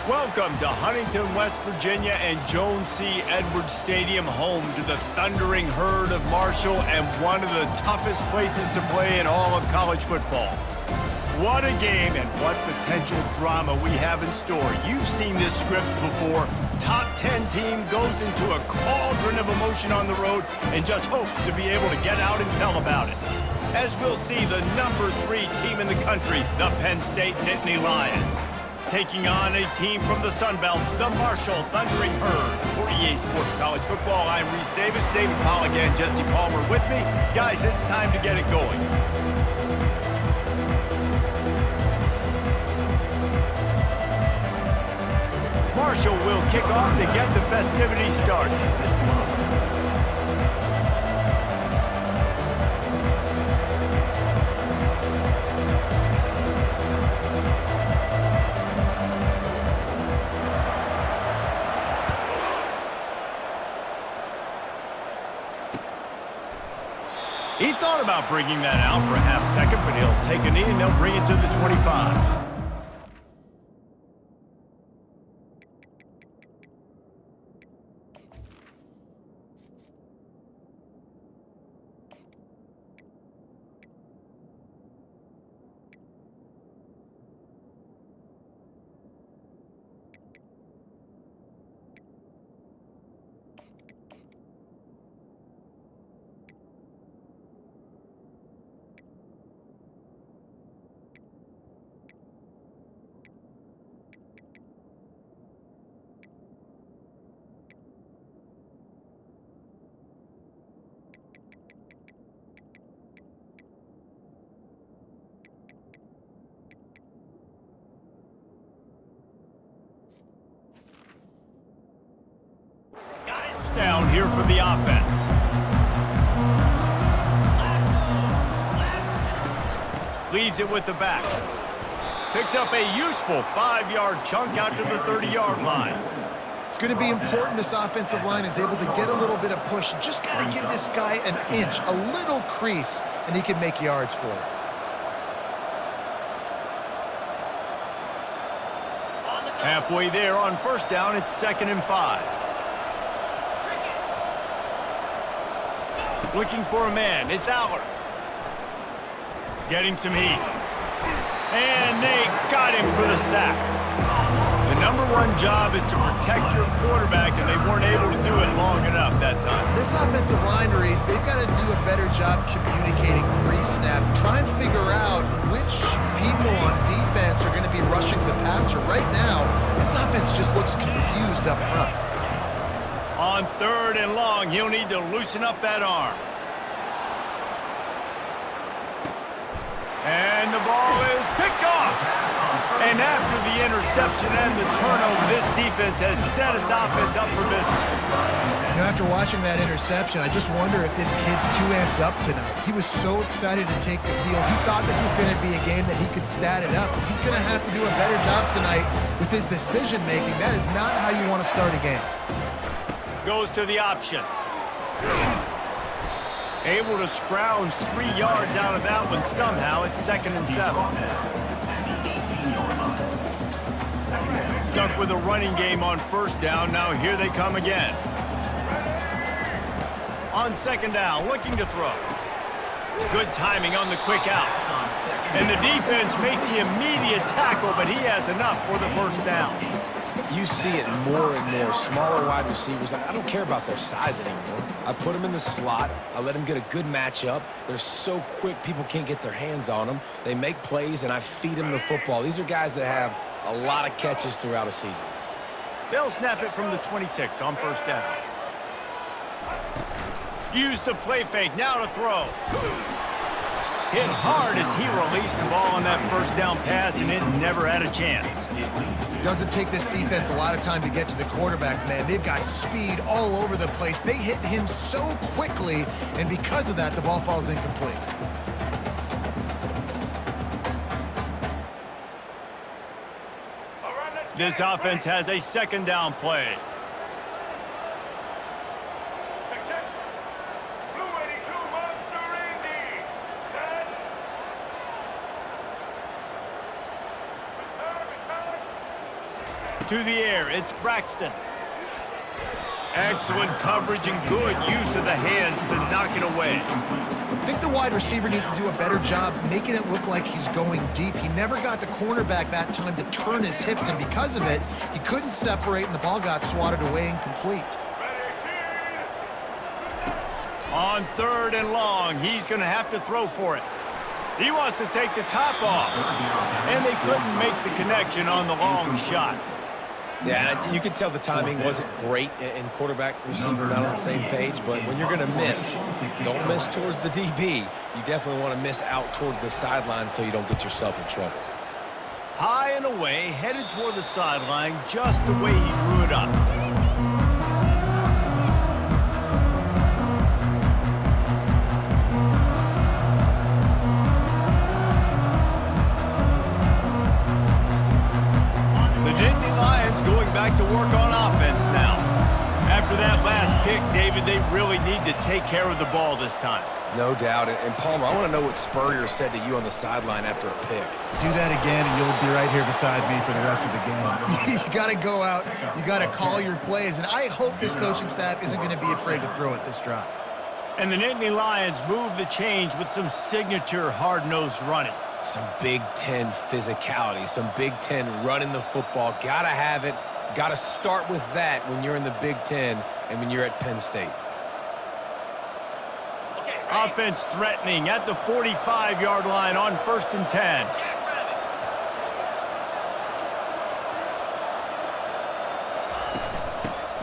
Welcome to Huntington, West Virginia and Jones C. Edwards Stadium, home to the thundering herd of Marshall and one of the toughest places to play in all of college football. What a game and what potential drama we have in store. You've seen this script before. Top 10 team goes into a cauldron of emotion on the road and just hopes to be able to get out and tell about it. As we'll see, the number 3 team in the country, the Penn State Nittany Lions, taking on a team from the Sun Belt, the Marshall Thundering Herd. For EA Sports College Football, I'm Reese Davis, David Pollack, and Jesse Palmer with me. Guys, it's time to get it going. Marshall will kick off to get the festivities started. He thought about bringing that out for a half second, but he'll take a knee and they'll bring it to the 25. Down here for the offense. Leaves it with the back. Picks up a useful 5-yard chunk out to the 30-yard line. It's going to be important this offensive line is able to get a little bit of push. You just got to give this guy an inch, a little crease, and he can make yards for it. Halfway there on first down, it's 2nd and 5. Looking for a man, it's Aller. Getting some heat. And they got him for the sack. The number 1 job is to protect your quarterback, and they weren't able to do it long enough that time. This offensive line, Reese, they've got to do a better job communicating pre-snap. Try and figure out which people on defense are going to be rushing the passer. Right now, this offense just looks confused up front. On 3rd and long, he'll need to loosen up that arm. And the ball is picked off. And after the interception and the turnover, this defense has set its offense up for business. You know, after watching that interception, I just wonder if this kid's too amped up tonight. He was so excited to take the field. He thought this was going to be a game that he could stat it up. He's going to have to do a better job tonight with his decision-making. That is not how you want to start a game. Goes to the option. Able to scrounge 3 yards out of that one somehow. It's 2nd and 7. Stuck with a running game on first down. Now here they come again. On 2nd down, looking to throw. Good timing on the quick out. And the defense makes the immediate tackle, but he has enough for the first down. You see it more and more. Smaller wide receivers. I don't care about their size anymore. I put them in the slot. I let them get a good matchup. They're so quick, people can't get their hands on them. They make plays, and I feed them the football. These are guys that have a lot of catches throughout a season. They'll snap it from the 26 on first down. Use the play fake. Now to throw. Hit hard as he released the ball on that first down pass, and it never had a chance. Doesn't take this defense a lot of time to get to the quarterback, man. They've got speed all over the place. They hit him so quickly, and because of that, the ball falls incomplete. This offense has a 2nd down play. To the air, it's Braxton. Excellent coverage and good use of the hands to knock it away. I think the wide receiver needs to do a better job making it look like he's going deep. He never got the cornerback that time to turn his hips, and because of it, he couldn't separate, and the ball got swatted away incomplete. On 3rd and long, he's going to have to throw for it. He wants to take the top off, and they couldn't make the connection on the long shot. Yeah, you could tell the timing wasn't great and quarterback receiver not on the same page, but when you're going to miss, don't miss towards the DB. You definitely want to miss out towards the sideline so you don't get yourself in trouble. High and away, headed toward the sideline, just the way he drew it up. Back to work on offense now. After that last pick, David, they really need to take care of the ball this time. No doubt. And Palmer, I want to know what Spurrier said to you on the sideline after a pick. Do that again, and you'll be right here beside me for the rest of the game. You got to go out. You got to call your plays, and I hope this coaching staff isn't going to be afraid to throw it this drive. And the Nittany Lions move the change with some signature hard-nosed running. Some Big Ten physicality, some Big Ten running the football. Got to have it. Got to start with that when you're in the Big Ten and when you're at Penn State. Offense threatening at the 45-yard line on 1st and 10.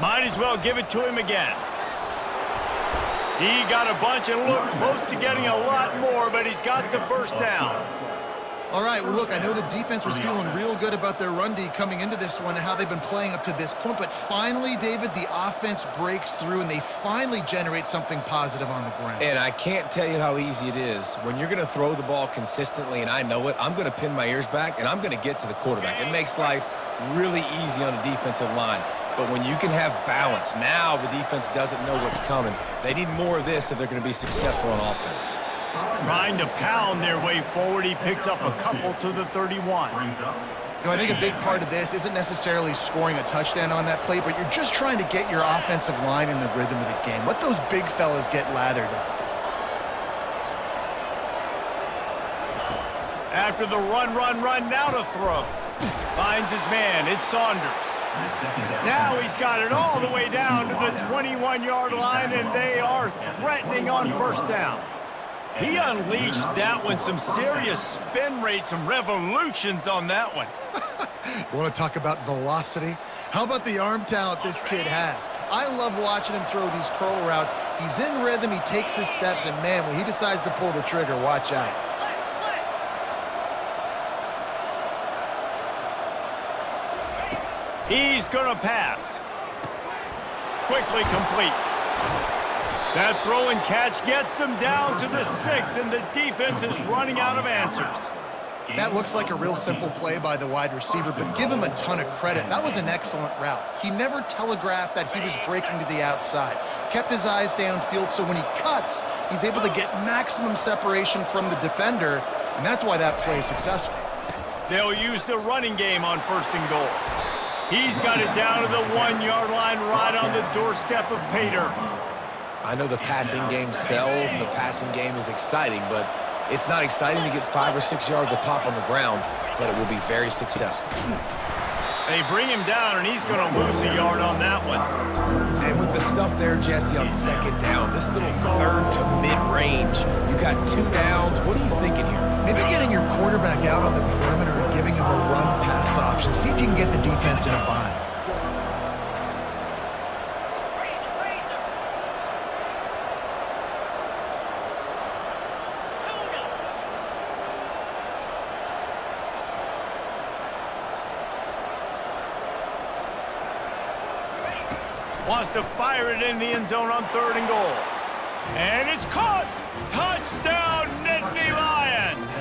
Might as well give it to him again. He got a bunch and looked close to getting a lot more, but he's got the first down. All right, well, look, I know the defense was feeling real good about their run D coming into this one and how they've been playing up to this point, but finally, David, the offense breaks through and they finally generate something positive on the ground. And I can't tell you how easy it is. When you're going to throw the ball consistently, and I know it, I'm going to pin my ears back, and I'm going to get to the quarterback. It makes life really easy on the defensive line. But when you can have balance, now the defense doesn't know what's coming. They need more of this if they're going to be successful on offense. Trying to pound their way forward, he picks up a couple to the 31. You know, I think a big part of this isn't necessarily scoring a touchdown on that play, but you're just trying to get your offensive line in the rhythm of the game. Let those big fellas get lathered up. After the run, now to throw. Finds his man, it's Saunders. Now he's got it all the way down to the 21-yard line, and they are threatening on 1st down. He unleashed that one, some serious spin rate, some revolutions on that one. You want to talk about velocity? How about the arm talent this kid has? I love watching him throw these curl routes. He's in rhythm, he takes his steps, and man, when he decides to pull the trigger, watch out. He's going to pass. Quickly complete. That throw and catch gets them down to the 6, and the defense is running out of answers. That looks like a real simple play by the wide receiver, but give him a ton of credit. That was an excellent route. He never telegraphed that he was breaking to the outside. Kept his eyes downfield, so when he cuts, he's able to get maximum separation from the defender, and that's why that play is successful. They'll use the running game on 1st and goal. He's got it down to the 1-yard line right on the doorstep of Pater. I know the passing game sells and the passing game is exciting, but it's not exciting to get 5 or 6 yards a pop on the ground, but it will be very successful. They bring him down, and he's going to lose a yard on that one. And with the stuff there, Jesse, on 2nd down, this little 3rd to mid-range, you got 2 downs. What are you thinking here? Maybe getting your quarterback out on the perimeter and giving him a run-pass option. See if you can get the defense in a bind. Wants to fire it in the end zone on 3rd and goal. And it's caught! Touchdown, Nittany Lions!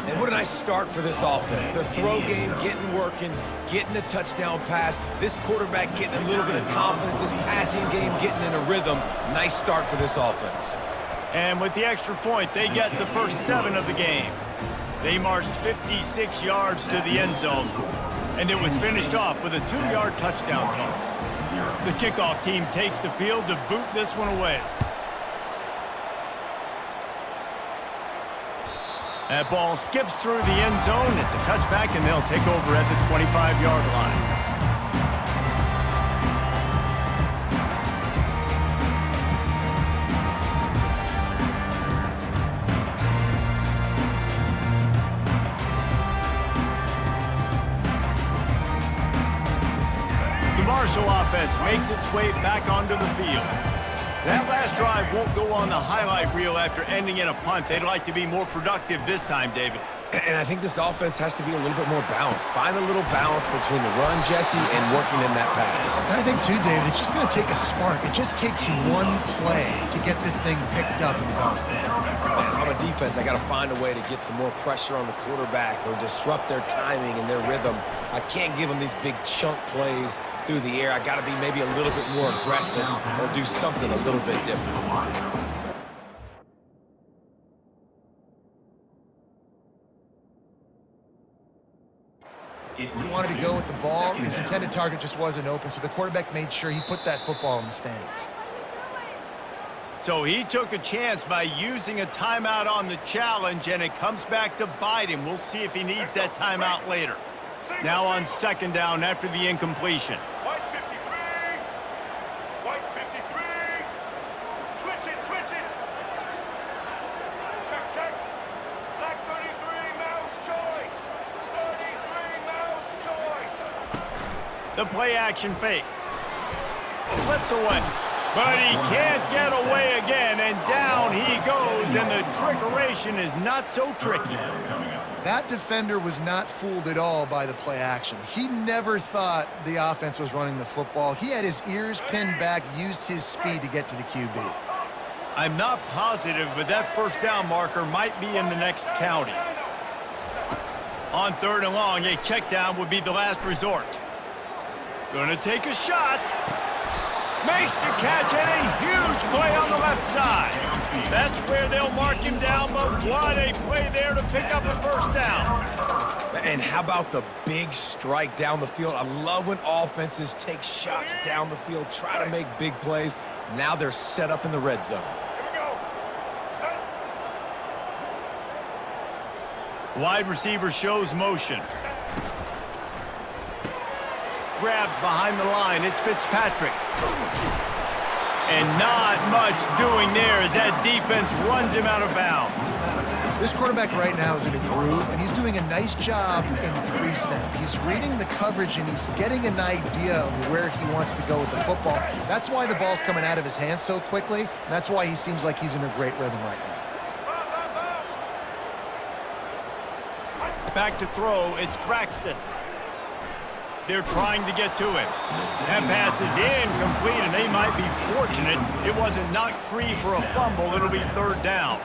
And what a nice start for this offense. The throw game getting working, getting the touchdown pass. This quarterback getting a little bit of confidence. This passing game getting in a rhythm. Nice start for this offense. And with the extra point, they get the first 7 of the game. They marched 56 yards to the end zone. And it was finished off with a 2-yard touchdown toss. The kickoff team takes the field to boot this one away. That ball skips through the end zone. It's a touchback, and they'll take over at the 25-yard line. The Marshall offense makes its way back onto the field. That last drive won't go on the highlight reel after ending in a punt. They'd like to be more productive this time, David. And I think this offense has to be a little bit more balanced. Find a little balance between the run, Jesse, and working in that pass. And I think, too, David, it's just going to take a spark. It just takes one play to get this thing picked up and going. Man, if I'm a defense, I got to find a way to get some more pressure on the quarterback or disrupt their timing and their rhythm. I can't give them these big chunk plays through the air. I got to be maybe a little bit more aggressive or do something a little bit different. He wanted to go with the ball. His intended target just wasn't open, so the quarterback made sure he put that football in the stands. So he took a chance by using a timeout on the challenge, and it comes back to bite him. We'll see if he needs that timeout later. Now on second down after the incompletion. White 53. White 53. Switch it. Check. Black 33, mouse choice. 33, mouse choice. The play action fake. Slips away. But he can't get away again, and down he goes, and the trickeration is not so tricky. That defender was not fooled at all by the play action. He never thought the offense was running the football. He had his ears pinned back, used his speed to get to the QB. I'm not positive, but that first down marker might be in the next county. On third and long, a check down would be the last resort. Gonna take a shot. Makes the catch, and a huge play on the left side. That's where they'll mark him down, but what a play there to pick up a first down. And how about the big strike down the field? I love when offenses take shots down the field, try to make big plays. Now they're set up in the red zone. Here we go. Set. Wide receiver shows motion. Grabbed behind the line, it's Fitzpatrick. And not much doing there as that defense runs him out of bounds. This quarterback right now is in a groove, and he's doing a nice job in pre-snap. He's reading the coverage, and he's getting an idea of where he wants to go with the football. That's why the ball's coming out of his hands so quickly, and that's why he seems like he's in a great rhythm right now. Back to throw, it's Braxton. They're trying to get to him. That pass is incomplete, and they might be fortunate it wasn't knocked free for a fumble. It'll be third down.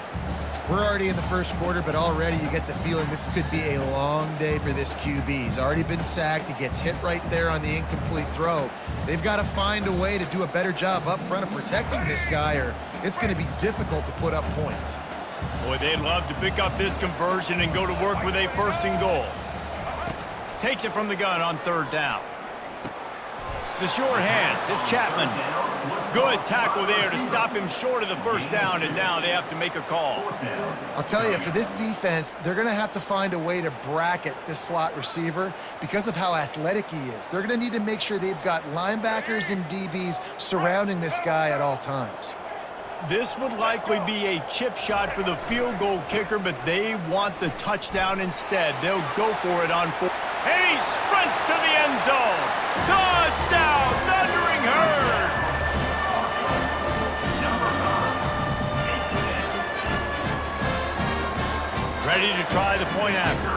We're already in the first quarter, but already you get the feeling this could be a long day for this QB. He's already been sacked. He gets hit right there on the incomplete throw. They've got to find a way to do a better job up front of protecting this guy, or it's going to be difficult to put up points. Boy, they'd love to pick up this conversion and go to work with a first and goal. Takes it from the gun on third down. The short hands, it's Chapman. Good tackle there to stop him short of the first down, and now they have to make a call. I'll tell you, for this defense, they're going to have to find a way to bracket this slot receiver because of how athletic he is. They're going to need to make sure they've got linebackers and DBs surrounding this guy at all times. This would likely be a chip shot for the field goal kicker, but they want the touchdown instead. They'll go for it on fourth. And he sprints to the end zone. Touchdown, Thundering Herd. Ready to try the point after.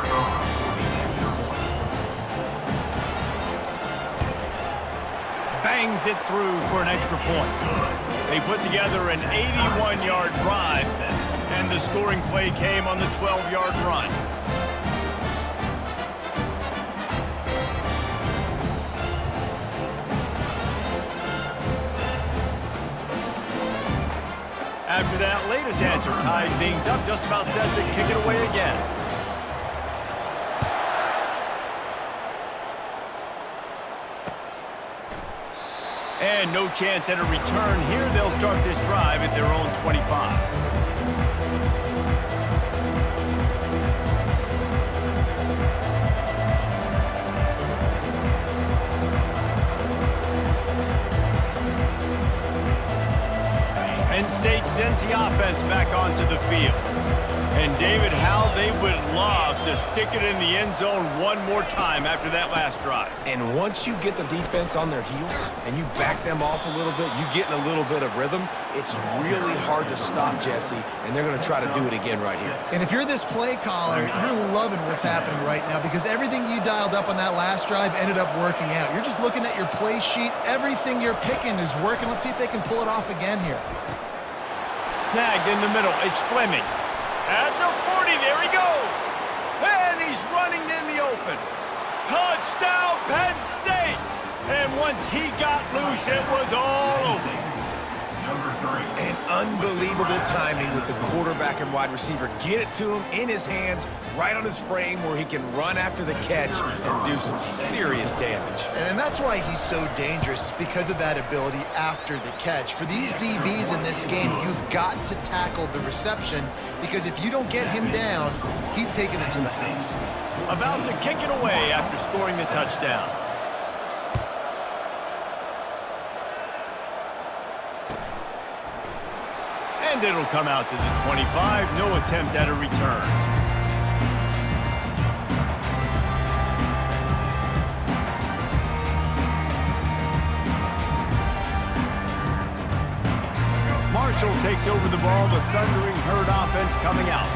Bangs it through for an extra point. They put together an 81-yard drive, and the scoring play came on the 12-yard run. After that latest answer tied things up, just about set to kick it away again. And no chance at a return here. They'll start this drive at their own 25. Penn State sends the offense back onto the field. And David, how they would love to stick it in the end zone one more time after that last drive. And once you get the defense on their heels and you back them off a little bit, you get in a little bit of rhythm, it's really hard to stop, Jesse, and they're going to try to do it again right here. And if you're this play caller, you're loving what's happening right now because everything you dialed up on that last drive ended up working out. You're just looking at your play sheet. Everything you're picking is working. Let's see if they can pull it off again here. Snagged in the middle. It's Fleming. At the 40, there he goes. And he's running in the open. Touchdown, Penn State. And once he got loose, it was all over. And unbelievable timing with the quarterback and wide receiver. Get it to him in his hands, right on his frame where he can run after the catch and do some serious damage. And that's why he's so dangerous, because of that ability after the catch. For these DBs in this game, you've got to tackle the reception because if you don't get him down, he's taking it to the house. About to kick it away after scoring the touchdown. And it'll come out to the 25. No attempt at a return. Marshall takes over the ball. The Thundering Herd offense coming out.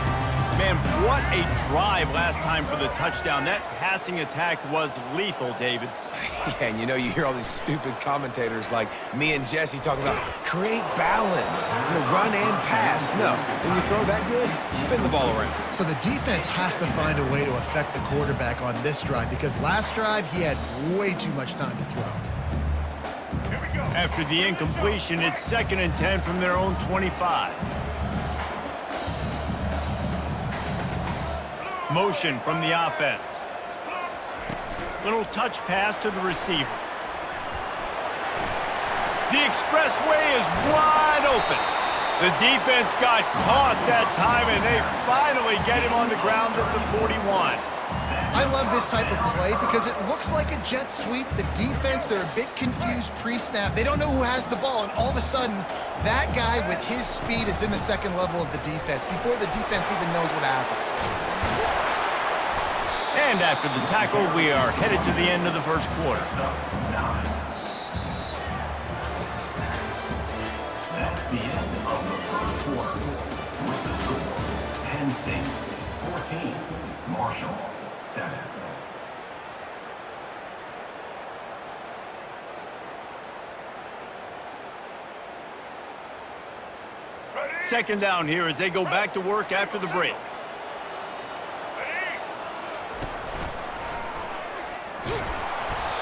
Man, what a drive last time for the touchdown. That passing attack was lethal, David. Yeah, and you know, you hear all these stupid commentators like me and Jesse talking about create balance, run and pass. No, when you throw that good, spin the ball around. So the defense has to find a way to affect the quarterback on this drive because last drive he had way too much time to throw. After the incompletion, it's 2nd and 10 from their own 25. Motion from the offense. Little touch pass to the receiver. The expressway is wide open. The defense got caught that time, and they finally get him on the ground at the 41. I love this type of play because it looks like a jet sweep. The defense, they're a bit confused pre-snap. They don't know who has the ball, and all of a sudden, that guy with his speed is in the second level of the defense before the defense even knows what happened. And after the tackle, we are headed to the end of the first quarter. That's the end of the first quarter. With the score, Penn State 14, Marshall 7. Second down here as they go back to work after the break.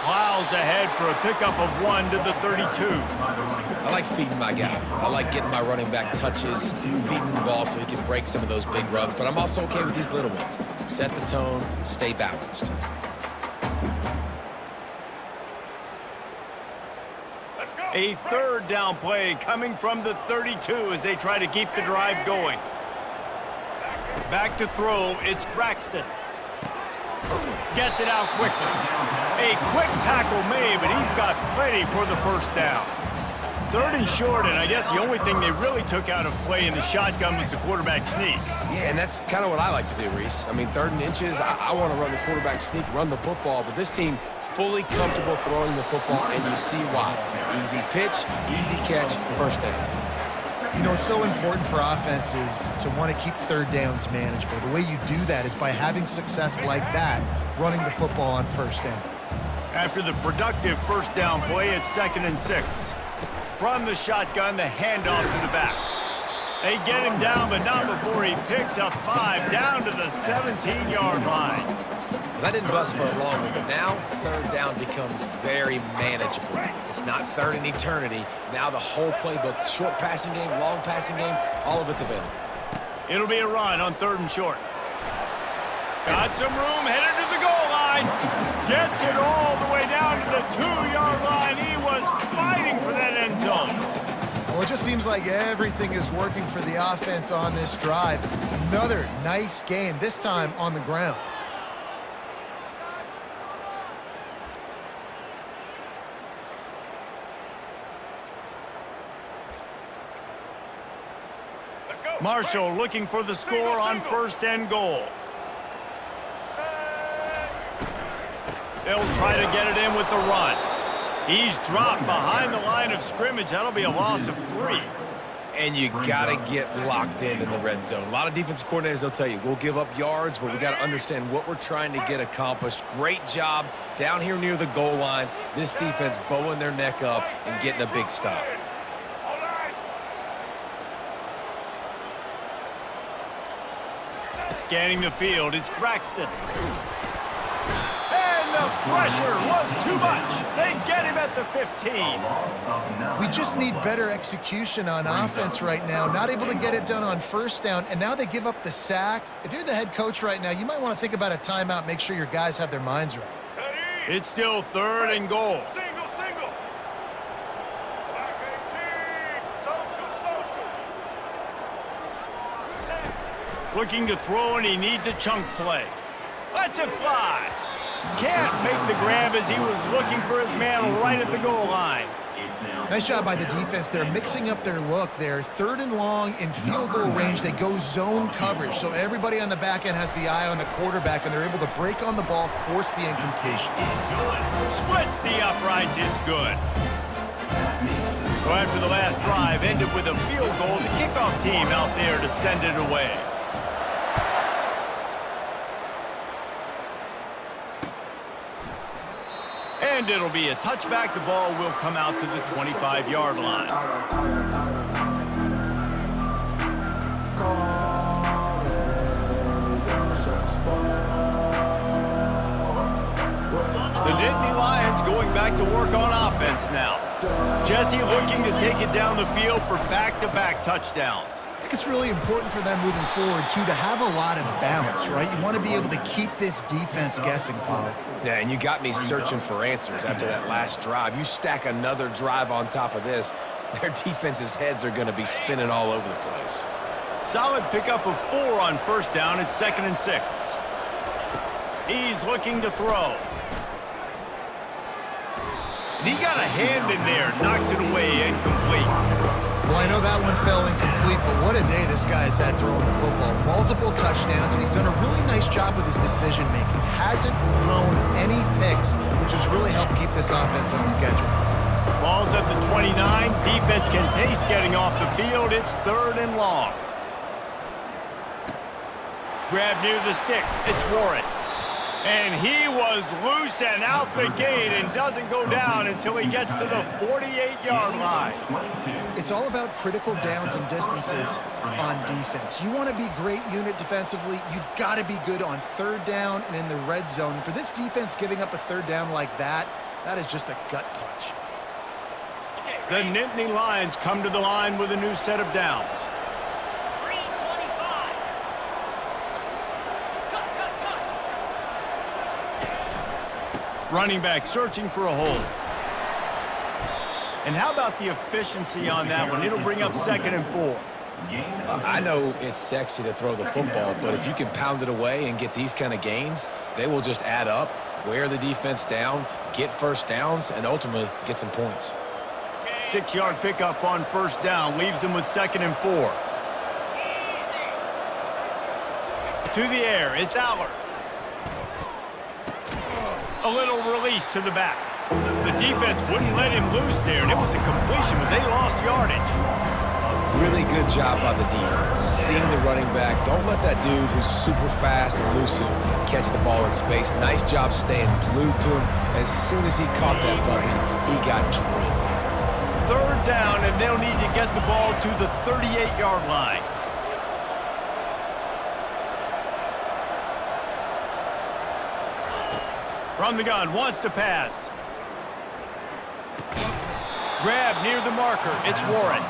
Plows ahead for a pickup of 1 to the 32. I like feeding my guy. I like getting my running back touches, feeding the ball so he can break some of those big runs, but I'm also okay with these little ones. Set the tone, stay balanced. A third down play coming from the 32 as they try to keep the drive going. Back to throw, it's Braxton. Gets it out quickly. A quick tackle made, but he's got plenty for the first down. 3rd and short, and I guess the only thing they really took out of play in the shotgun was the quarterback sneak. Yeah, and that's kind of what I like to do, Reese. I mean, 3rd and inches, I want to run the quarterback sneak, run the football, but this team fully comfortable throwing the football, and you see why. Easy pitch, easy catch, first down. You know, it's so important for offenses to want to keep 3rd downs manageable. The way you do that is by having success like that, running the football on 1st down. After the productive first down play, it's 2nd and 6. From the shotgun, the handoff to the back. They get him down, but not before he picks up 5 down to the 17-yard line. Well, that didn't bust for a long one, but now 3rd down becomes very manageable. It's not 3rd and eternity. Now the whole playbook, short passing game, long passing game, all of it's available. It'll be a run on 3rd and short. Got some room, headed to the goal line. Gets it all the way down to the 2-yard line. He was fighting shooting for that end zone. Well, it just seems like everything is working for the offense on this drive. Another nice game, this time on the ground. Let's go. Marshall looking for the score on first and goal. They'll try to get it in with the run. He's dropped behind the line of scrimmage. That'll be a loss of 3. And you got to get locked in the red zone. A lot of defensive coordinators, they'll tell you, we'll give up yards, but we got to understand what we're trying to get accomplished. Great job down here near the goal line. This defense bowing their neck up and getting a big stop. All right. Scanning the field, it's Braxton. And the pressure was too much. They get him at the 15. Loss of 9. We just need better execution on offense right now. Not able to get it done on first down, and now they give up the sack. If you're the head coach right now, you might want to think about a timeout, make sure your guys have their minds right. Ready. It's still 3rd and goal. Single, single. Back 18. Social. Looking to throw, and he needs a chunk play. Lets it fly. Can't make the grab as he was looking for his man right at the goal line. It's now Nice job by the defense. They're mixing up their look. They're 3rd and long in field goal range. They go zone coverage, so everybody on the back end has the eye on the quarterback, and they're able to break on the ball, force the incompletion. Splits the uprights. It's good. So after the last drive ended with a field goal, the kickoff team out there to send it away. And it'll be a touchback. The ball will come out to the 25-yard line. The Nittany Lions going back to work on offense now. Jesse looking to take it down the field for back-to-back touchdowns. I think it's really important for them moving forward, too, to have a lot of balance, right? You want to be able to keep this defense guessing, Pollock. Yeah, and you got me searching for answers after that last drive. You stack another drive on top of this, their defense's heads are going to be spinning all over the place. Solid pickup of 4 on first down. It's 2nd and 6. He's looking to throw. And he got a hand in there, knocks it away, incomplete. Well, I know that one fell incomplete, but what a day this guy's had throwing the football. Multiple touchdowns, and he's done a really nice job with his decision-making. Hasn't thrown any picks, which has really helped keep this offense on schedule. Ball's at the 29. Defense can taste getting off the field. It's 3rd and long. Grab near the sticks. It's Warren. And he was loose and out the gate and doesn't go down until he gets to the 48-yard line. It's all about critical downs and distances on defense. You want to be great unit defensively, you've got to be good on 3rd down and in the red zone. For this defense giving up a 3rd down like that, that is just a gut punch. The Nittany Lions come to the line with a new set of downs. Running back searching for a hole. And how about the efficiency on that one? It'll bring up 2nd and 4. I know it's sexy to throw the football, but if you can pound it away and get these kind of gains, they will just add up, wear the defense down, get first downs, and ultimately get some points. 6-yard pickup on first down leaves them with 2nd and 4. To the air, it's Aller. A little release to the back. The defense wouldn't let him loose there, and it was a completion, but they lost yardage. Really good job by the defense. Seeing the running back. Don't let that dude who's super fast and elusive catch the ball in space. Nice job staying glued to him. As soon as he caught that puppy, he got drilled. 3rd down, and they'll need to get the ball to the 38-yard line. From the gun, wants to pass. Grab near the marker. It's Warren.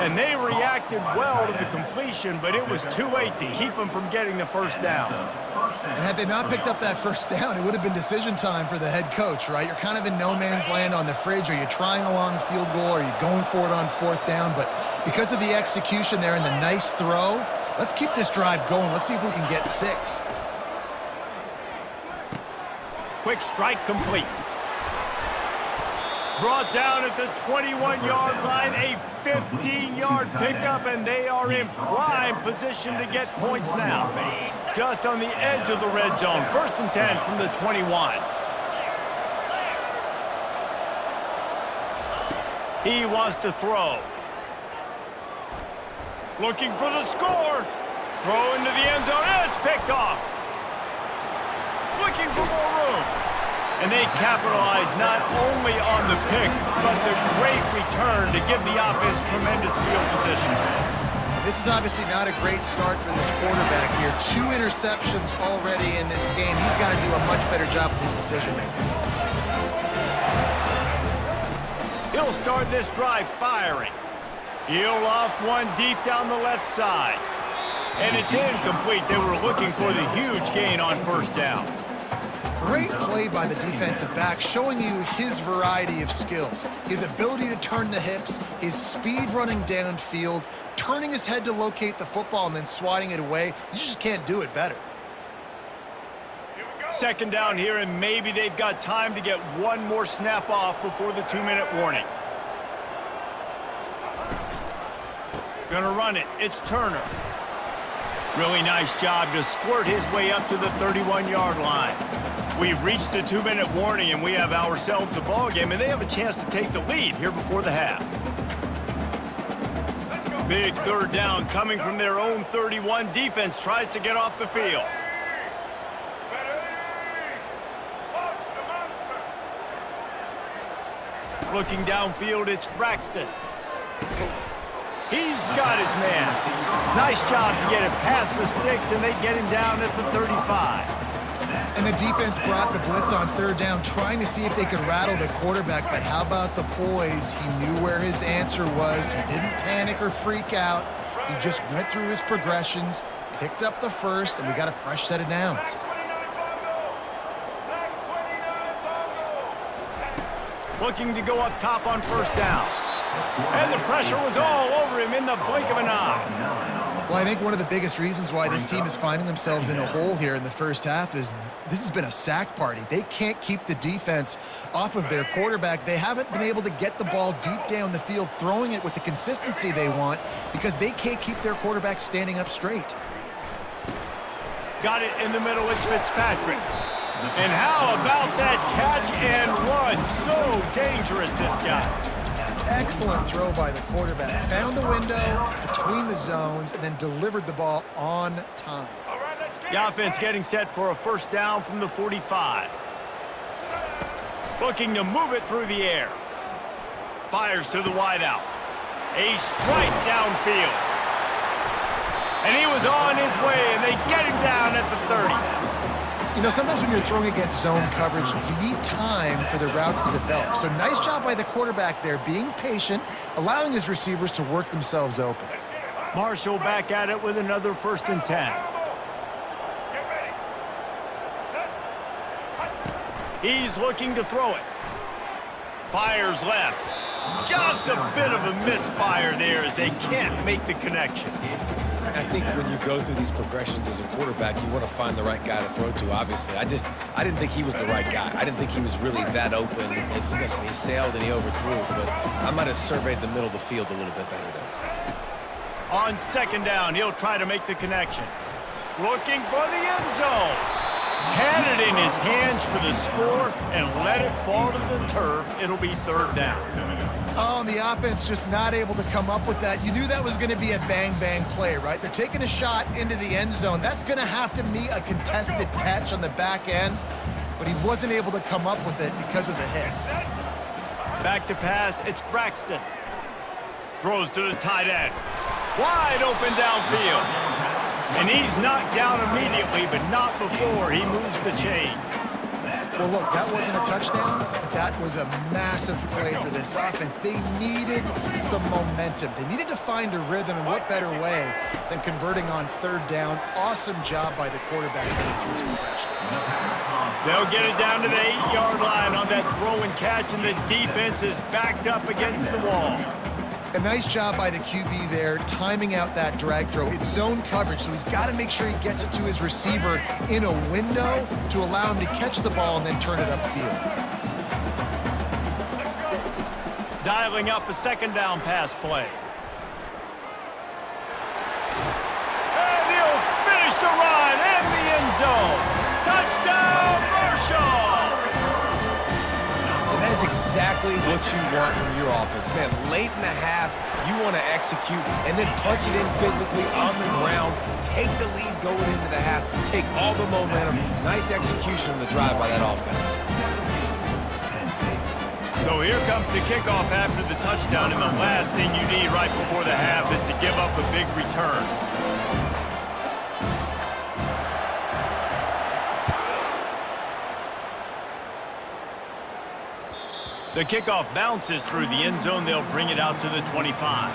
And they reacted well to the completion, but it was too late to keep them from getting the first down. And had they not picked up that first down, it would have been decision time for the head coach, right? You're kind of in no man's land on the fridge. Are you trying a long field goal? Are you going for it on fourth down? But because of the execution there and the nice throw, let's keep this drive going. Let's see if we can get 6. Quick strike complete. Brought down at the 21-yard line, a 15-yard pickup, and they are in prime position to get points now. Just on the edge of the red zone. 1st and 10 from the 21. He wants to throw. Looking for the score. Throw into the end zone, and it's picked off. Looking for more room. And they capitalize not only on the pick, but the great return to give the offense tremendous field position. This is obviously not a great start for this quarterback here. 2 interceptions already in this game. He's got to do a much better job with his decision-making. He'll start this drive firing. He'll off one deep down the left side. And it's incomplete. They were looking for the huge gain on 1st down. Great play by the defensive back, showing you his variety of skills. His ability to turn the hips, his speed running downfield, turning his head to locate the football and then swatting it away. You just can't do it better. 2nd down here, and maybe they've got time to get one more snap off before the 2-minute warning. Gonna run it. It's Turner. Really nice job to squirt his way up to the 31-yard line. We've reached the 2-minute warning, and we have ourselves a ball game, and they have a chance to take the lead here before the half. Big 3rd down coming from their own 31. Defense tries to get off the field. Looking downfield, it's Braxton. He's got his man. Nice job to get it past the sticks, and they get him down at the 35. And the defense brought the blitz on 3rd down, trying to see if they could rattle the quarterback. But how about the poise? He knew where his answer was. He didn't panic or freak out. He just went through his progressions, picked up the first, and we got a fresh set of downs. Looking to go up top on 1st down. And the pressure was all over him in the blink of an eye. Well, I think one of the biggest reasons why this team is finding themselves in a hole here in the first half is this has been a sack party. They can't keep the defense off of their quarterback. They haven't been able to get the ball deep down the field, throwing it with the consistency they want because they can't keep their quarterback standing up straight. Got it in the middle. It's Fitzpatrick. And how about that catch and run? So dangerous, this guy. Excellent throw by the quarterback. Found the window between the zones and then delivered the ball on time. The offense getting set for a 1st down from the 45. Looking to move it through the air. Fires to the wideout. A strike downfield. And he was on his way, and they get him down at the 30. You know, sometimes when you're throwing against zone coverage, you need time for the routes to develop. So nice job by the quarterback there, being patient, allowing his receivers to work themselves open. Marshall back at it with another 1st and 10. He's looking to throw it. Fires left. Just a bit of a misfire there as they can't make the connection. I think when you go through these progressions as a quarterback, you want to find the right guy to throw to, obviously. I didn't think he was the right guy. I didn't think he was really that open. And listen, he sailed and he overthrew it, but I might have surveyed the middle of the field a little bit better there. On 2nd down, he'll try to make the connection. Looking for the end zone. Had it in his hands for the score and let it fall to the turf. It'll be 3rd down. Oh, and the offense just not able to come up with that. You knew that was going to be a bang-bang play, right? They're taking a shot into the end zone. That's going to have to be a contested catch on the back end, but he wasn't able to come up with it because of the hit. Back to pass, it's Braxton. Throws to the tight end. Wide open downfield. And he's knocked down immediately, but not before he moves the chain. Well, look, that wasn't a touchdown, but that was a massive play for this offense. They needed some momentum. They needed to find a rhythm, and what better way than converting on third down. Awesome job by the quarterback getting through his progression. They'll get it down to the 8-yard line on that throw and catch, and the defense is backed up against the wall. A nice job by the QB there, timing out that drag throw. It's zone coverage, so he's got to make sure he gets it to his receiver in a window to allow him to catch the ball and then turn it upfield. Dialing up a second down pass play. And he'll finish the run in the end zone. Touchdown, Marshall! And that is exactly what you want from your offense, man. Late in the half, you want to execute and then punch it in physically on the ground, take the lead going into the half, take all the momentum. Nice execution on the drive by that offense. So here comes the kickoff after the touchdown, and the last thing you need right before the half is to give up a big return. The kickoff bounces through the end zone. They'll bring it out to the 25.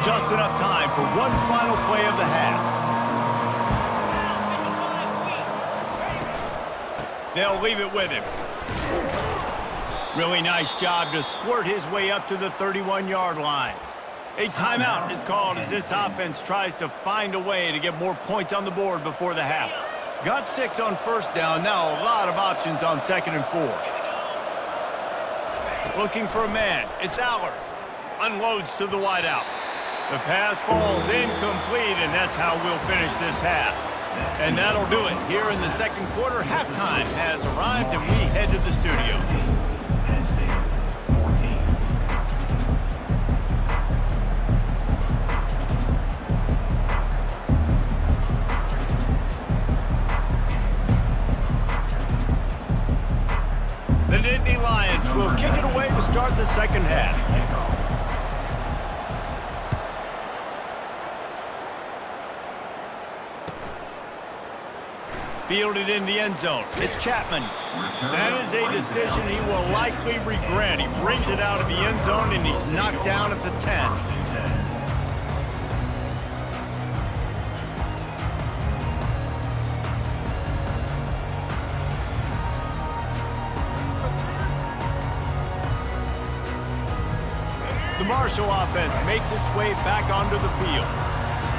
Just enough time for one final play of the half. They'll leave it with him. Really nice job to squirt his way up to the 31-yard line. A timeout is called as this offense tries to find a way to get more points on the board before the half. Got 6 on first down. Now a lot of options on 2nd and 4. Looking for a man. It's Aller. Unloads to the wideout. The pass falls incomplete, and that's how we'll finish this half. And that'll do it. Here in the second quarter, halftime has arrived, and we head to the studio. The Nittany Lions will kick it away to start the second half. Fielded in the end zone. It's Chapman. That is a decision he will likely regret. He brings it out of the end zone, and he's knocked down at the 10. The Marshall offense makes its way back onto the field.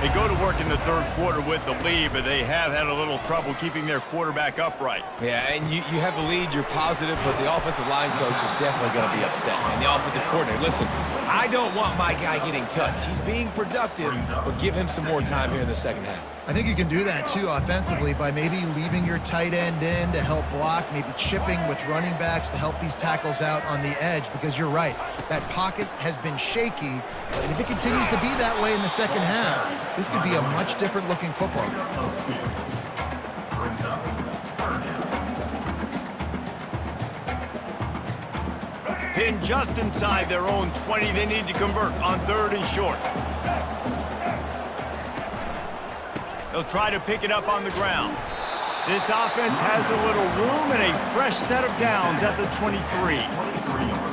They go to work in the third quarter with the lead, but they have had a little trouble keeping their quarterback upright. Yeah, and you have the lead, you're positive, but the offensive line coach is definitely going to be upset. And the offensive coordinator, listen, I don't want my guy getting touched. He's being productive, but give him some more time here in the second half. I think you can do that, too, offensively, by maybe leaving your tight end in to help block, maybe chipping with running backs to help these tackles out on the edge, because you're right. That pocket has been shaky, and if it continues to be that way in the second half, this could be a much different-looking football game. Pinned just inside their own 20, they need to convert on 3rd and short. They'll try to pick it up on the ground. This offense has a little room and a fresh set of downs at the 23.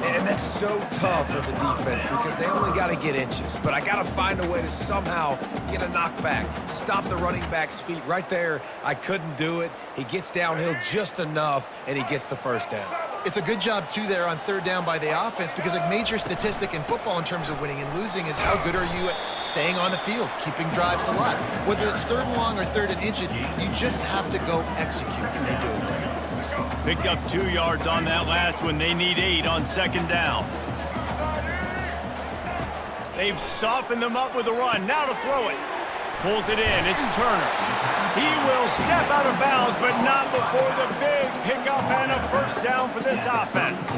And that's so tough as a defense because they only got to get inches. But I got to find a way to somehow get a knockback, stop the running back's feet. Right there, I couldn't do it. He gets downhill just enough, and he gets the first down. It's a good job, too, there on 3rd down by the offense, because a major statistic in football in terms of winning and losing is how good are you at staying on the field, keeping drives alive. Whether it's 3rd and long or 3rd and inches, you just have to go execute, and they do it. Picked up 2 yards on that last one. They need 8 on 2nd down. They've softened them up with a run. Now to throw it. Pulls it in. It's Turner. He will step out of bounds, but not before the big pickup and a first down for this offense.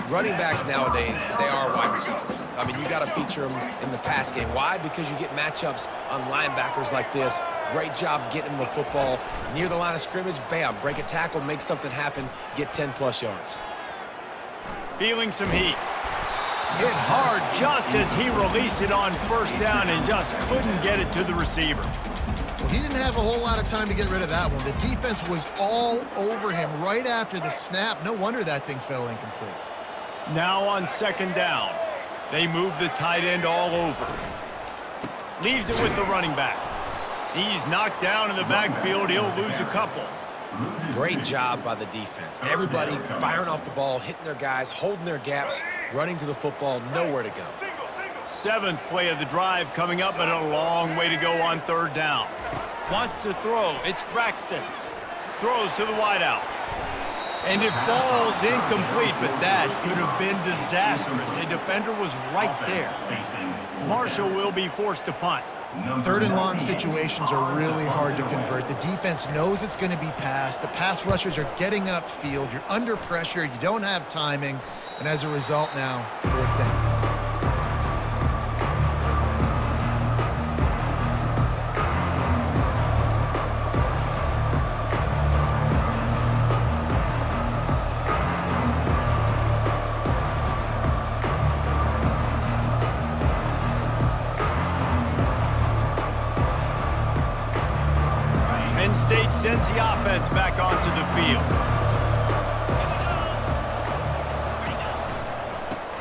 Running backs nowadays, they are wide receivers. I mean, you got to feature them in the pass game. Why? Because you get matchups on linebackers like this. Great job getting them the football near the line of scrimmage. Bam, break a tackle, make something happen, get 10-plus yards. Feeling some heat. Hit hard just as he released it on first down and just couldn't get it to the receiver. Well, he didn't have a whole lot of time to get rid of that one. The defense was all over him right after the snap. No wonder that thing fell incomplete. Now on second down, they move the tight end all over. Leaves it with the running back. He's knocked down in the backfield. He'll lose a couple. Great job by the defense. Everybody firing off the ball, hitting their guys, holding their gaps, running to the football, nowhere to go. Seventh play of the drive coming up, but a long way to go on third down. Wants to throw. It's Braxton. Throws to the wideout. And it falls incomplete, but that could have been disastrous. A defender was right there. Marshall will be forced to punt. Third and long situations are really hard to convert. The defense knows it's going to be passed. The pass rushers are getting upfield. You're under pressure. You don't have timing. And as a result now, fourth down. State sends the offense back onto the field.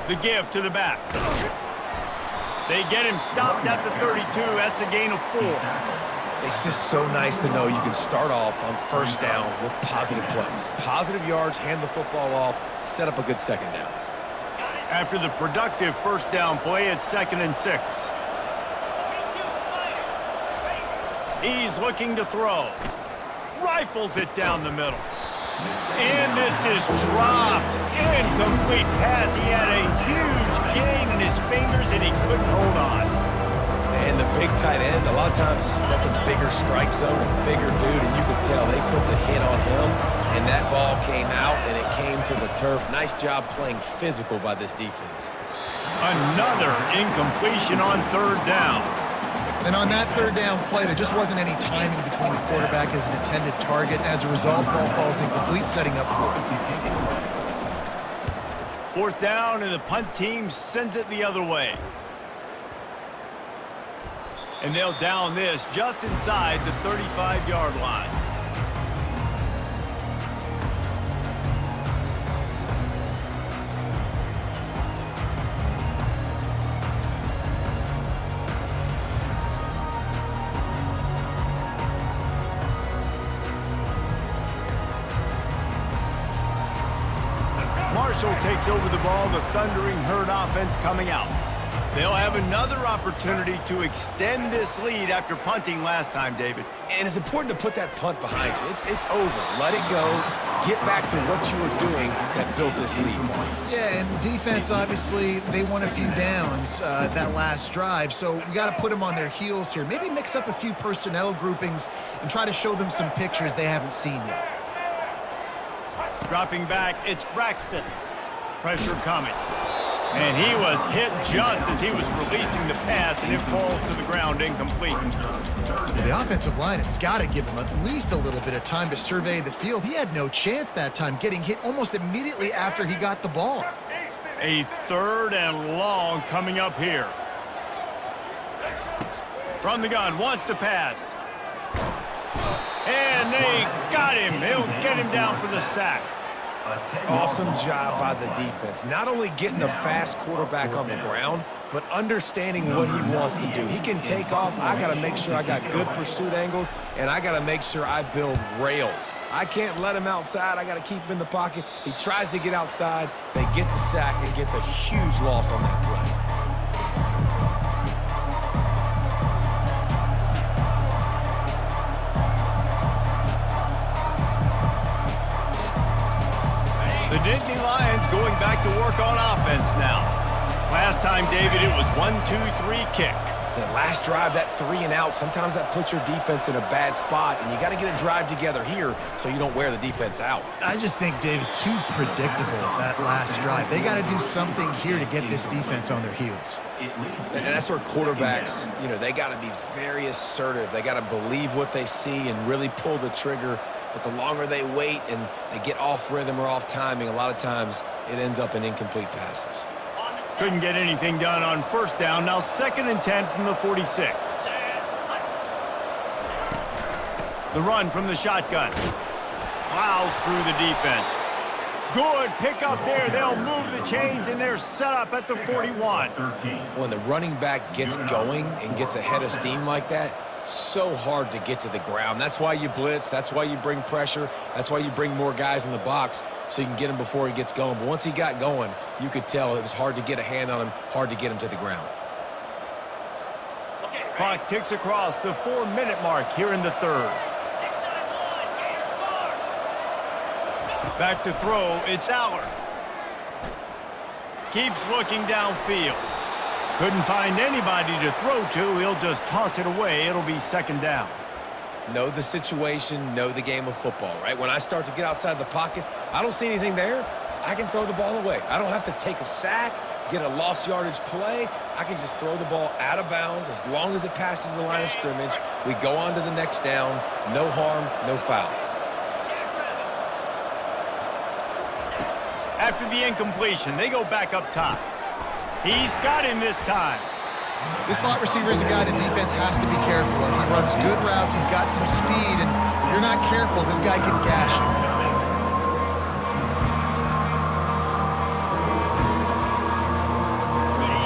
The give to the back. They get him stopped at the 32. That's a gain of 4. It's just so nice to know you can start off on first down with positive plays. Positive yards, hand the football off, set up a good second down. After the productive first down play, it's 2nd and 6. He's looking to throw. Rifles it down the middle. And this is dropped. Incomplete pass. He had a huge gain in his fingers, and he couldn't hold on. And the big tight end, a lot of times that's a bigger strike zone, a bigger dude, and you could tell they put the hit on him, and that ball came out, and it came to the turf. Nice job playing physical by this defense. Another incompletion on third down. And on that third down play, there just wasn't any timing between the quarterback as an intended target. As a result, ball falls incomplete, setting up fourth. Fourth down, and the punt team sends it the other way. And they'll down this just inside the 35-yard line. Marshall takes over the ball, the Thundering Herd offense coming out. They'll have another opportunity to extend this lead after punting last time, David. And it's important to put that punt behind you. It's over. Let it go. Get back to what you were doing that built this lead. Yeah, and defense, obviously, they won a few downs that last drive, so we got to put them on their heels here. Maybe mix up a few personnel groupings and try to show them some pictures they haven't seen yet. Dropping back, it's Braxton. Pressure coming. And he was hit just as he was releasing the pass, and it falls to the ground incomplete. The offensive line has got to give him at least a little bit of time to survey the field. He had no chance that time, getting hit almost immediately after he got the ball. A third and long coming up here. From the gun, wants to pass. And they got him. They'll get him down for the sack. Awesome job by the defense. Not only getting the fast quarterback on the ground, but understanding what he wants to do. He can take off. I got to make sure I got good pursuit angles, and I got to make sure I build rails. I can't let him outside. I got to keep him in the pocket. He tries to get outside. They get the sack and get the huge loss on that play. The Nittany Lions going back to work on offense now. Last time, David, it was 1-2-3 kick. The last drive, that 3 and out, sometimes that puts your defense in a bad spot, and you got to get a drive together here so you don't wear the defense out. I just think, David, too predictable that last drive. They got to do something here to get this defense on their heels. And that's where quarterbacks, you know, they got to be very assertive. They got to believe what they see and really pull the trigger. But the longer they wait and they get off rhythm or off timing, a lot of times it ends up in incomplete passes. Couldn't get anything done on first down. Now 2nd and 10 from the 46. The run from the shotgun. Plows through the defense. Good pickup there. They'll move the chains, and they're set up at the 41. When the running back gets going and gets ahead of steam like that, so hard to get to the ground. That's why you blitz. That's why you bring pressure. That's why you bring more guys in the box so you can get him before he gets going. But once he got going, you could tell it was hard to get a hand on him, hard to get him to the ground. Clock ticks across the 4-minute mark here in the 3rd. Back to throw, it's Aller. Keeps looking downfield. Couldn't find anybody to throw to. He'll just toss it away. It'll be 2nd down. Know the situation, know the game of football, right? When I start to get outside the pocket, I don't see anything there, I can throw the ball away. I don't have to take a sack, get a lost yardage play. I can just throw the ball out of bounds as long as it passes the line of scrimmage. We go on to the next down. No harm, no foul. After the incompletion, they go back up top. He's got him this time. This slot receiver is a guy the defense has to be careful of. He runs good routes. He's got some speed, and if you're not careful, this guy can gash you.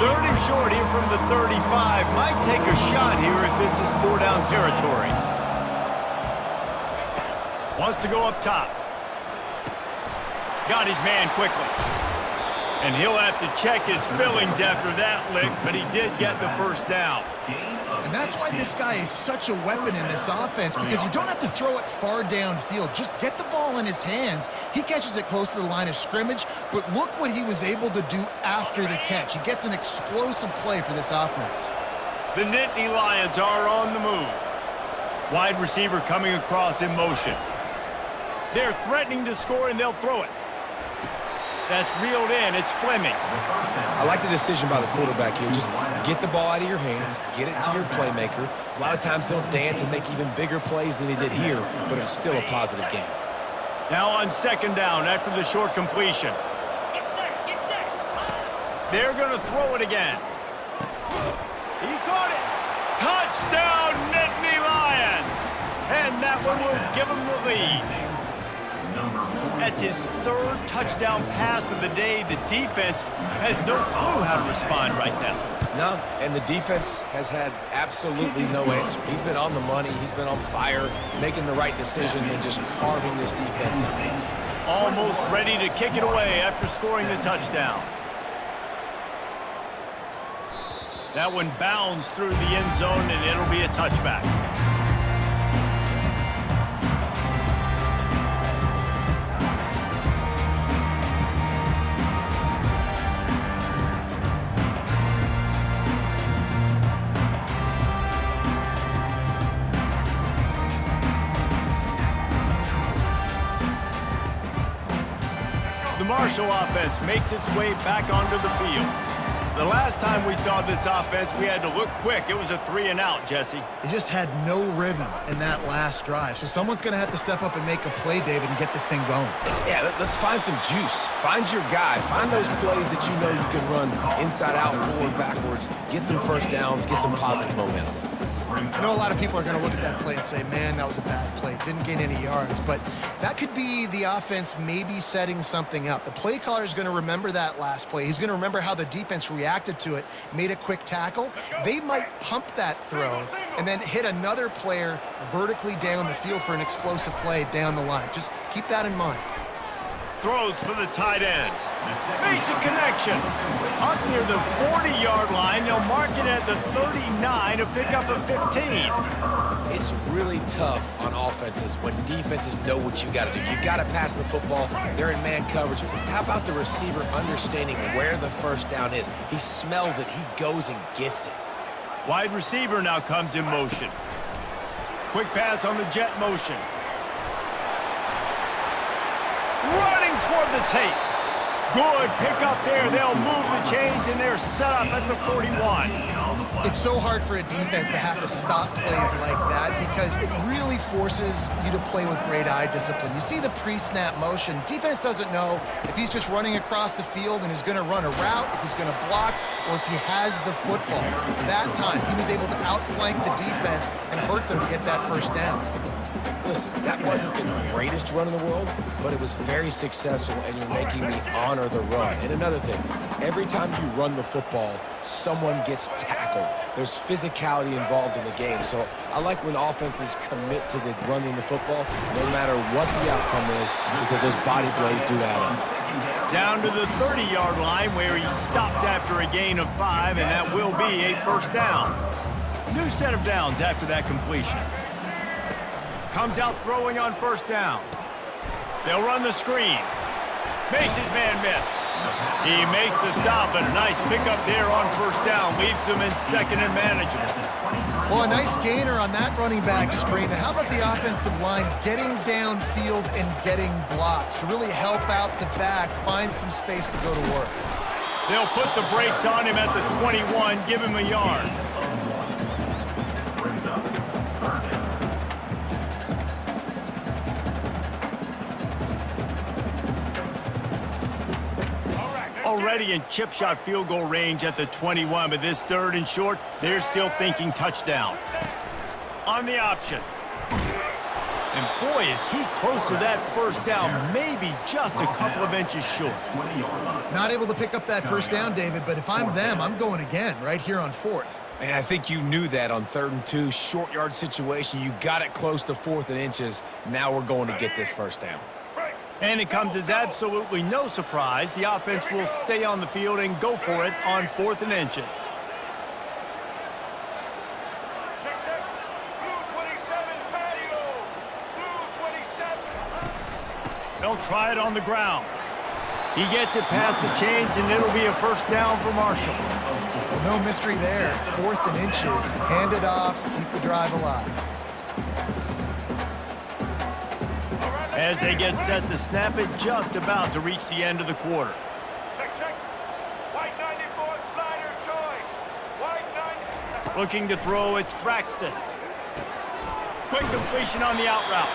Third and short here from the 35. Might take a shot here if this is 4-down territory. Wants to go up top. Got his man quickly. And he'll have to check his fillings after that lick, but he did get the 1st down. And that's why this guy is such a weapon in this offense, because you don't have to throw it far downfield. Just get the ball in his hands. He catches it close to the line of scrimmage, but look what he was able to do after the catch. He gets an explosive play for this offense. The Nittany Lions are on the move. Wide receiver coming across in motion. They're threatening to score, and they'll throw it. That's reeled in. It's Fleming. I like the decision by the quarterback here. Just get the ball out of your hands, get it to your playmaker. A lot of times they'll dance and make even bigger plays than they did here, but it's still a positive game. Now on 2nd down after the short completion. They're going to throw it again. He caught it. Touchdown, Nittany Lions. And that one will give them the lead. That's his 3rd touchdown pass of the day. The defense has no clue how to respond right now. No, and the defense has had absolutely no answer. He's been on the money. He's been on fire, making the right decisions and just carving this defense up. Almost ready to kick it away after scoring the touchdown. That one bounds through the end zone, and it'll be a touchback. The Marshall offense makes its way back onto the field. The last time we saw this offense, we had to look quick. It was a 3-and-out, Jesse. He just had no rhythm in that last drive. So someone's going to have to step up and make a play, David, and get this thing going. Yeah, let's find some juice. Find your guy. Find those plays that you know you can run inside out, forward, backwards. Get some 1st downs. Get some positive momentum. I know a lot of people are going to look at that play and say, man, that was a bad play. Didn't gain any yards. But that could be the offense maybe setting something up. The play caller is going to remember that last play. He's going to remember how the defense reacted to it, made a quick tackle. They might pump that throw and then hit another player vertically down the field for an explosive play down the line. Just keep that in mind. Throws for the tight end. Makes a connection. Up near the 40-yard line, they'll mark it at the 39 to pick up a 15. It's really tough on offenses when defenses know what you got to do. You got to pass the football. They're in man coverage. How about the receiver understanding where the 1st down is? He smells it. He goes and gets it. Wide receiver now comes in motion. Quick pass on the jet motion. Running toward the tape. Good pick up there. They'll move the chains, and they're set up at the 41. It's so hard for a defense to have to stop plays like that because it really forces you to play with great eye discipline. You see the pre-snap motion. Defense doesn't know if he's just running across the field and is going to run a route, if he's going to block, or if he has the football. That time, he was able to outflank the defense and hurt them to get that first down. Listen, that wasn't the greatest run in the world, but it was very successful, and you're making me honor the run. And another thing, every time you run the football, someone gets tackled. There's physicality involved in the game. So I like when offenses commit to the running the football, no matter what the outcome is, because those body blows do add up. Down to the 30-yard line where he stopped after a gain of 5, and that will be a first down. New set of downs after that completion. Comes out throwing on first down. They'll run the screen. Makes his man miss. He makes the stop, but a nice pickup there on first down. Leaves them in second and manageable. Well, a nice gainer on that running back screen. How about the offensive line getting downfield and getting blocks to really help out the back, find some space to go to work? They'll put the brakes on him at the 21, give him a yard. Already in chip shot field goal range at the 21, but this third and short, they're still thinking touchdown. On the option. And boy, is he close to that first down, maybe just a couple of inches short. Not able to pick up that first down, David, but if I'm them, I'm going again right here on fourth. And I think you knew that on 3rd and 2, short yard situation. You got it close to 4th and inches. Now we're going to get this first down. And it comes as absolutely no surprise. The offense will stay on the field and go for it on 4th and inches. Check, check. Blue 27, patio. Blue 27. They'll try it on the ground. He gets it past the chains, and it'll be a first down for Marshall. No mystery there. 4th and inches. Hand it off. Keep the drive alive. As they get set to snap it, just about to reach the end of the quarter. Check, check. White 94, slider choice. White 90. Looking to throw, it's Braxton. Quick completion on the out route.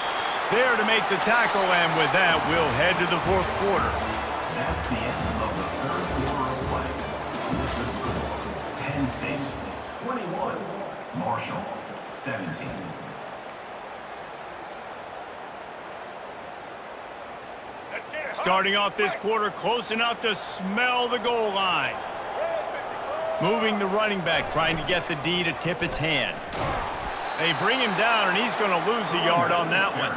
There to make the tackle, and with that, we'll head to the 4th quarter. That's the end of the 3rd quarter of play. The score, Penn State 21, Marshall 17. Starting off this quarter close enough to smell the goal line. Moving the running back, trying to get the D to tip its hand. They bring him down, and he's going to lose a yard on that one.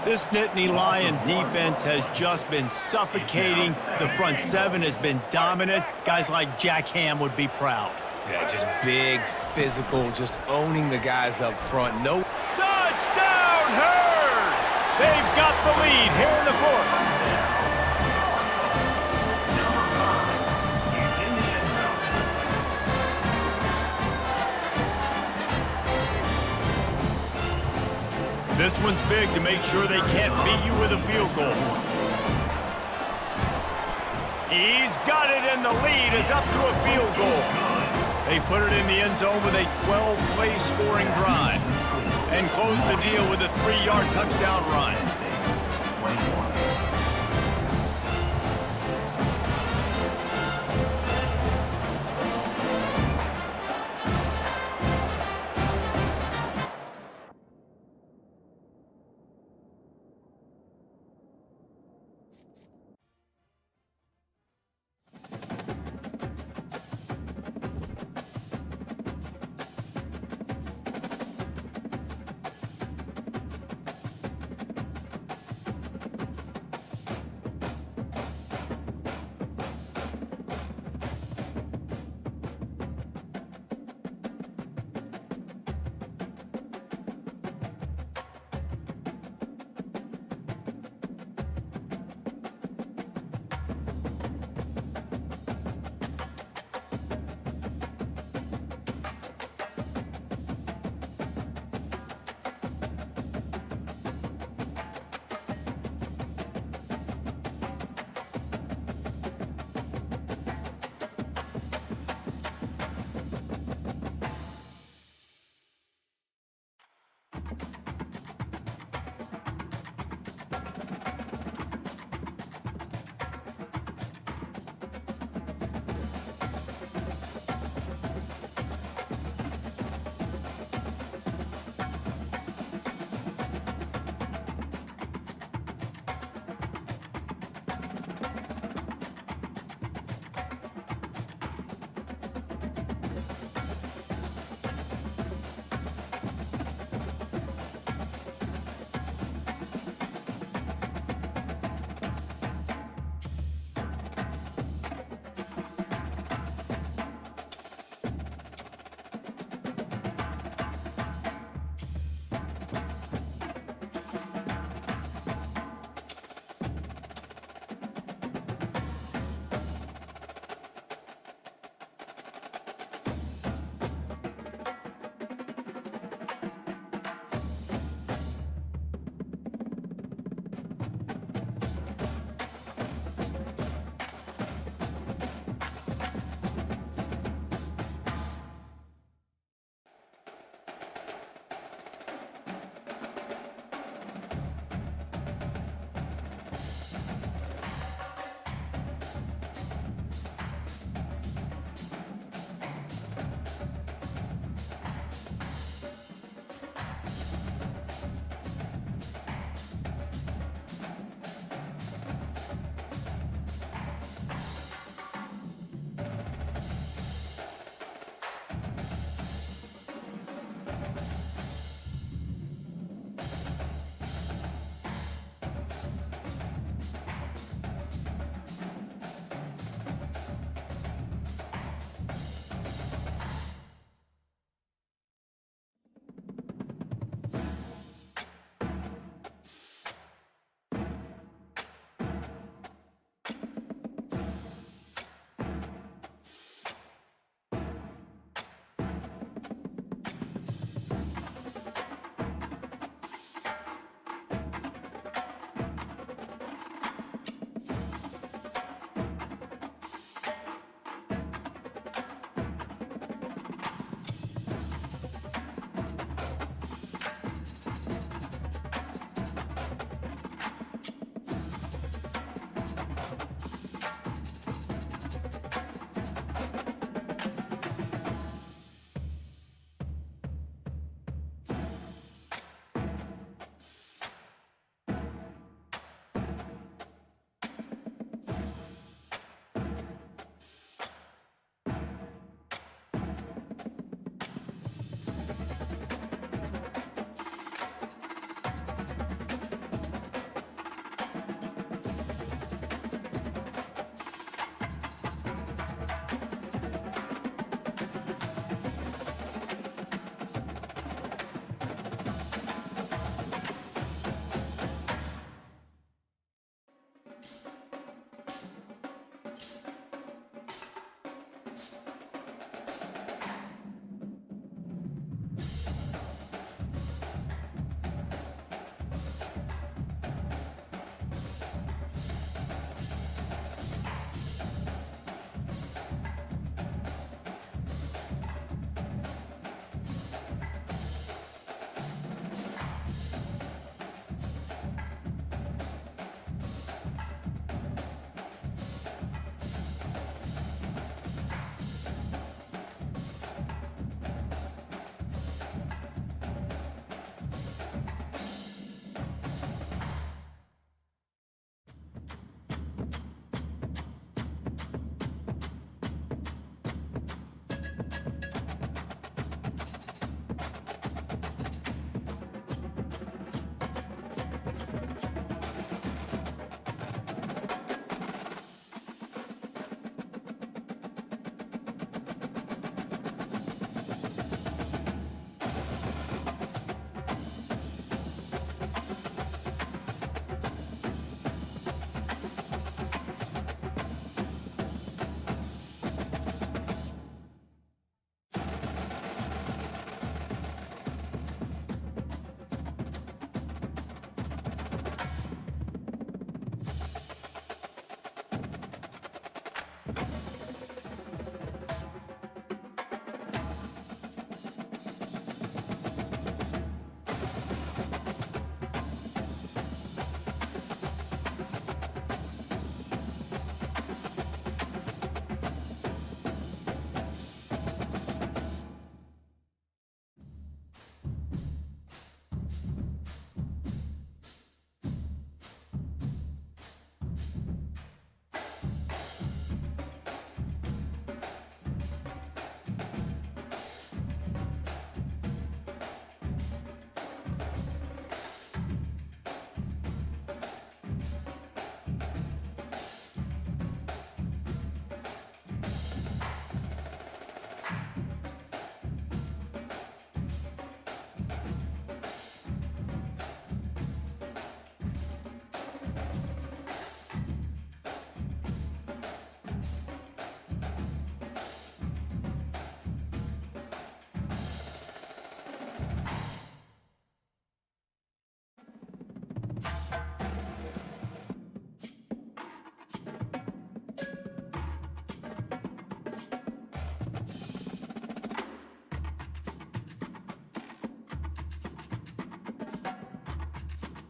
This Nittany Lion defense has just been suffocating. The front 7 has been dominant. Guys like Jack Ham would be proud. Yeah, just big, physical, just owning the guys up front. No Touchdown, Herd! They've got the lead here in the 4th. This one's big to make sure they can't beat you with a field goal. He's got it, and the lead is up to a field goal. They put it in the end zone with a 12-play scoring drive and close the deal with a 3-yard touchdown run.